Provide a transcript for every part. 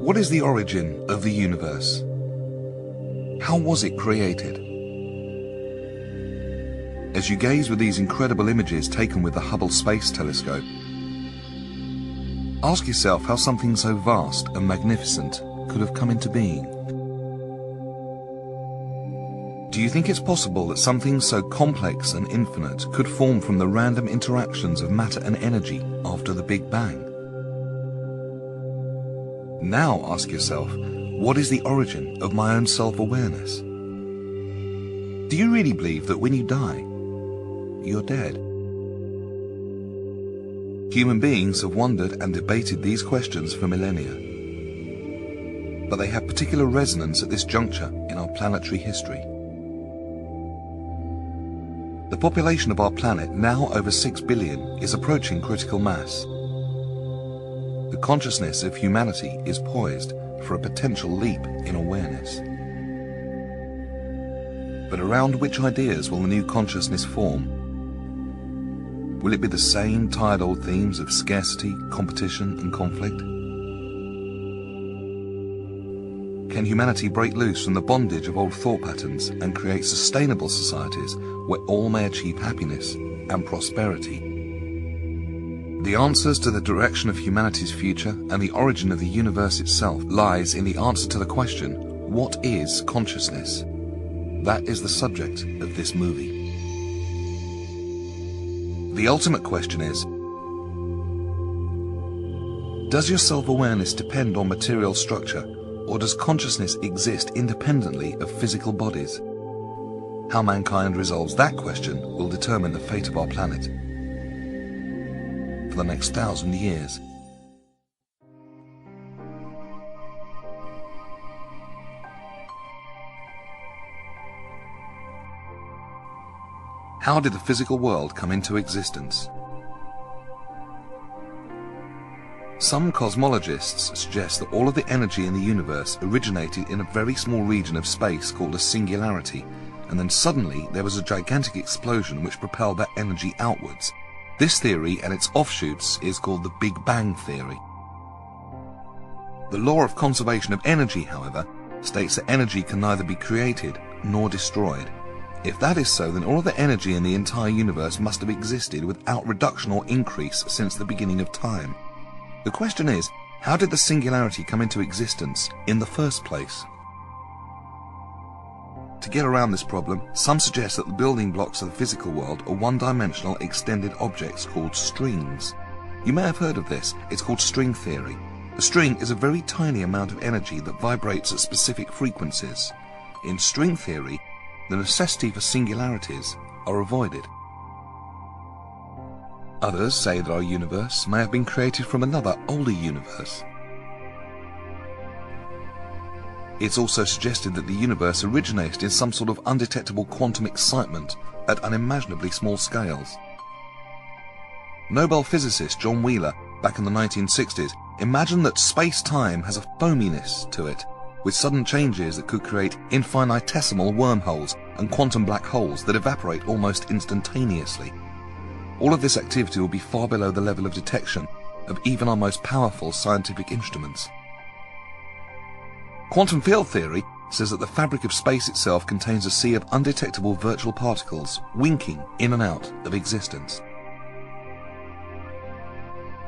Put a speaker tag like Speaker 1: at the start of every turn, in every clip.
Speaker 1: What is the origin of the universe? How was it created? As you gaze with these incredible images taken with the Hubble Space Telescope, ask yourself how something so vast and magnificent could have come into being. Do you think it's possible that something so complex and infinite could form from the random interactions of matter and energy after the Big Bang? Now ask yourself, what is the origin of my own self-awareness? Do you really believe that when you die, you're dead? Human beings have wondered and debated these questions for millennia, but they have particular resonance at this juncture in our planetary history. The population of our planet, now over 6 billion, is approaching critical mass. The consciousness of humanity is poised for a potential leap in awareness. But around which ideas will the new consciousness form? Will it be the same tired old themes of scarcity, competition, and conflict? Can humanity break loose from the bondage of old thought patterns and create sustainable societies where all may achieve happiness and prosperity? The answers to the direction of humanity's future and the origin of the universe itself lies in the answer to the question, what is consciousness? That is the subject of this movie. The ultimate question is, does your self-awareness depend on material structure, or does consciousness exist independently of physical bodies? How mankind resolves that question will determine the fate of our planet for the next 1,000 years. How did the physical world come into existence? Some cosmologists suggest that all of the energy in the universe originated in a very small region of space called a singularity, and then suddenly there was a gigantic explosion which propelled that energy outwards. This theory and its offshoots is called the Big Bang theory. The law of conservation of energy, however, states that energy can neither be created nor destroyed. If that is so, then all of the energy in the entire universe must have existed without reduction or increase since the beginning of time. The question is, how did the singularity come into existence in the first place? To get around this problem, some suggest that the building blocks of the physical world are one-dimensional extended objects called strings. You may have heard of this. It's called string theory. A string is a very tiny amount of energy that vibrates at specific frequencies. In string theory, the necessity for singularities are avoided. Others say that our universe may have been created from another, older universe. It's also suggested that the universe originated in some sort of undetectable quantum excitement at unimaginably small scales. Nobel physicist John Wheeler, back in the 1960s, imagined that space-time has a foaminess to it, with sudden changes that could create infinitesimal wormholes and quantum black holes that evaporate almost instantaneously. All of this activity will be far below the level of detection of even our most powerful scientific instruments. Quantum field theory says that the fabric of space itself contains a sea of undetectable virtual particles winking in and out of existence.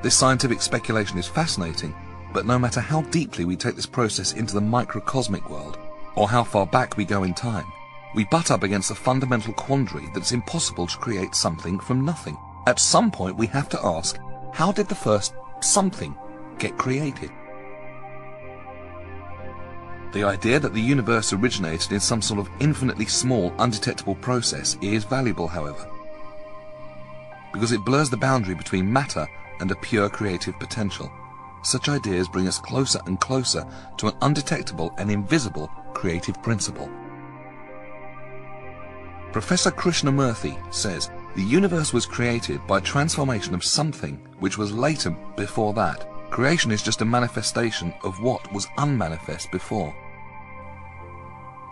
Speaker 1: This scientific speculation is fascinating, but no matter how deeply we take this process into the microcosmic world, or how far back we go in time, we butt up against the fundamental quandary that it's impossible to create something from nothing. At some point we have to ask, how did the first something get created? The idea that the universe originated in some sort of infinitely small, undetectable process is valuable, however, because it blurs the boundary between matter and a pure creative potential. Such ideas bring us closer and closer to an undetectable and invisible creative principle. Professor Krishnamurthy says the universe was created by transformation of something which was latent before that. Creation is just a manifestation of what was unmanifest before.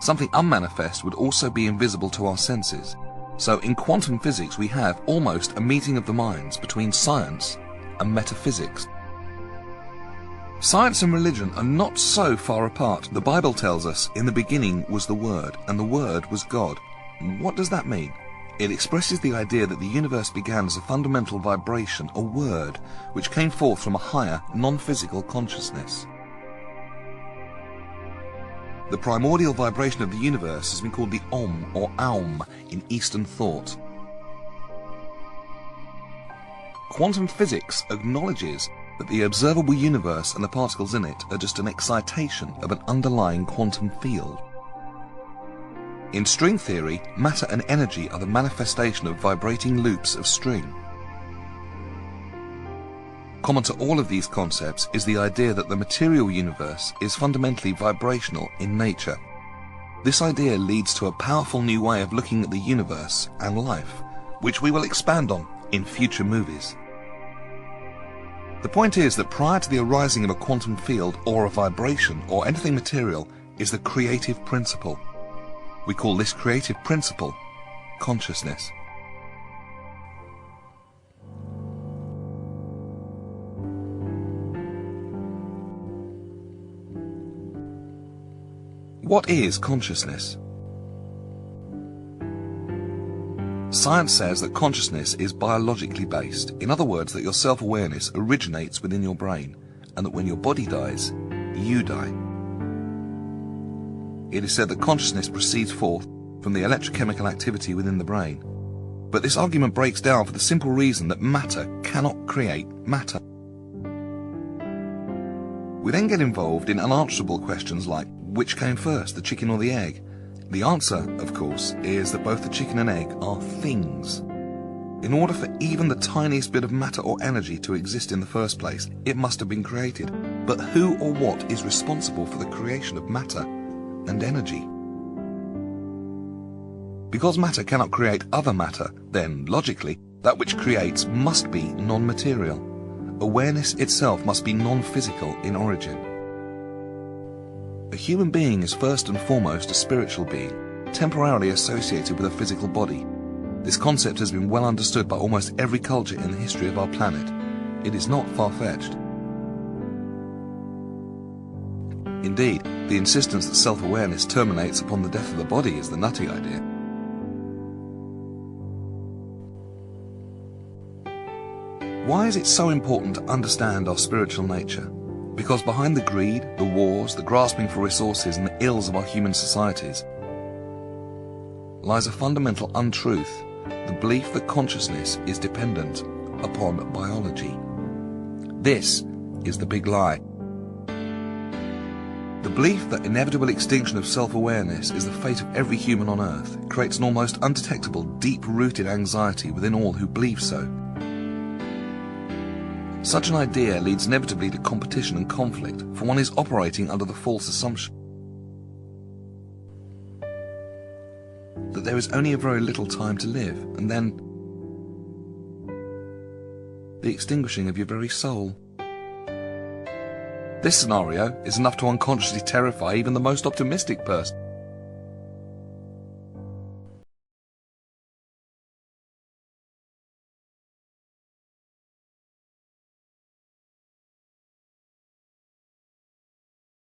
Speaker 1: Something unmanifest would also be invisible to our senses. So in quantum physics we have almost a meeting of the minds between science and metaphysics. Science and religion are not so far apart. The Bible tells us, in the beginning was the Word, and the Word was God. What does that mean? It expresses the idea that the universe began as a fundamental vibration, a word, which came forth from a higher, non-physical consciousness. The primordial vibration of the universe has been called the Om or Aum in Eastern thought. Quantum physics acknowledges that the observable universe and the particles in it are just an excitation of an underlying quantum field. In string theory, matter and energy are the manifestation of vibrating loops of string. Common to all of these concepts is the idea that the material universe is fundamentally vibrational in nature. This idea leads to a powerful new way of looking at the universe and life, which we will expand on in future movies. The point is that prior to the arising of a quantum field or a vibration or anything material is the creative principle. We call this creative principle consciousness. What is consciousness? Science says that consciousness is biologically based. In other words, that your self-awareness originates within your brain, and that when your body dies, you die. It is said that consciousness proceeds forth from the electrochemical activity within the brain. But this argument breaks down for the simple reason that matter cannot create matter. We then get involved in unanswerable questions like, which came first, the chicken or the egg? The answer, of course, is that both the chicken and egg are things. In order for even the tiniest bit of matter or energy to exist in the first place, it must have been created. But who or what is responsible for the creation of matter and energy? Because matter cannot create other matter, then, logically, that which creates must be non-material. Awareness itself must be non-physical in origin. A human being is first and foremost a spiritual being, temporarily associated with a physical body. This concept has been well understood by almost every culture in the history of our planet. It is not far-fetched. Indeed, the insistence that self-awareness terminates upon the death of the body is the nutty idea. Why is it so important to understand our spiritual nature? Because behind the greed, the wars, the grasping for resources and the ills of our human societies lies a fundamental untruth, the belief that consciousness is dependent upon biology. This is the big lie. The belief that inevitable extinction of self-awareness is the fate of every human on Earth creates an almost undetectable, deep-rooted anxiety within all who believe so. Such an idea leads inevitably to competition and conflict, for one is operating under the false assumption that there is only a very little time to live, and then the extinguishing of your very soul. This scenario is enough to unconsciously terrify even the most optimistic person.